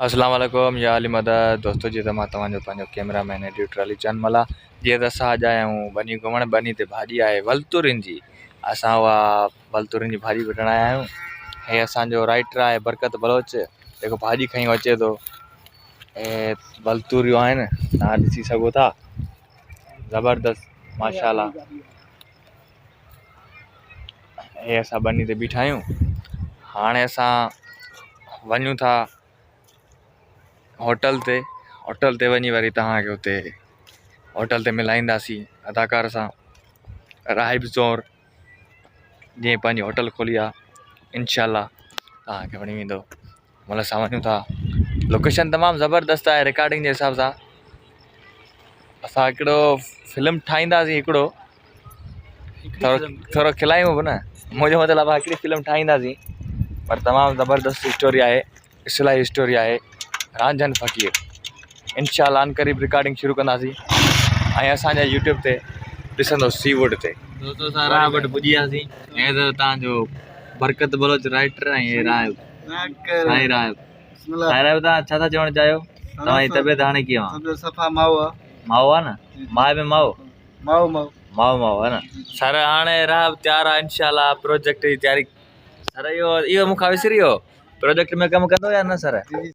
अस्सलाम वालेकुम या अली मदद दोस्तों जी मां तव्हांजो पंहिंजो कैमरामैन एडिटर अली चंद मला जीअं त असां अॼु आया आहियूं बनी घुमण। बनी ते भाॼी आहे वलतुरिन जी। असां उहा वलतुरिन जी भाॼी वठण आया आहियूं। हे असांजो राइटर आहे बरकत बलोच जेको भाॼी खई अचे थो। ऐं वलतुरियूं आहिनि तव्हां ॾिसी सघो था, ज़बरदस्त माशाल्लाह। हे असां बनी ते बीठा आहियूं। हाणे असां वञूं था होटल ते वञी वरी तव्हांखे हुते होटल ते मिलाईंदासीं अदाकार सां राहिब ज़ोर, जीअं पंहिंजी होटल खोली आहे इंशाल्लाह तव्हांखे वणी वेंदो। मतिलबु असां वञूं था, लोकेशन तमामु ज़बरदस्त आहे। रिकॉर्डिंग जे हिसाब सां असां हिकिड़ो फिल्म ठाहींदासीं, हिकिड़ो थोरो खिलायूं बि न, मुंहिंजो मतिलबु आहे हिकिड़ी फिल्म ठाहींदासीं पर तमामु ज़बरदस्त स्टोरी आहे, इस्लाही स्टोरी आहे रांझन फ़कीर। इंशाल्लाह अनक़रीब रिकॉर्डिंग शुरू कंदासीं ऐं असांजे यूट्यूब ते ॾिसंदो सीवुड ते। दोस्तों असां राह वटि पुॼी वियासीं। ऐं त तव्हांजो बरकत बलोच राइटर ऐं हे राहिब साईं राहिब। साईं राहिब तव्हां छा था चवणु चाहियो? तव्हांजी तबियत हाणे कीअं आहे? सफ़ा माओ आहे। माओ आहे न? माए में माओ माओ माओ माओ माओ है न। सर हाणे राहिब तयारु आहे इंशाल्लाह प्रोजेक्ट जी तयारी। सर इहो मूंखां विसरी वियो, प्रोजेक्ट में कमु कंदो या न सर?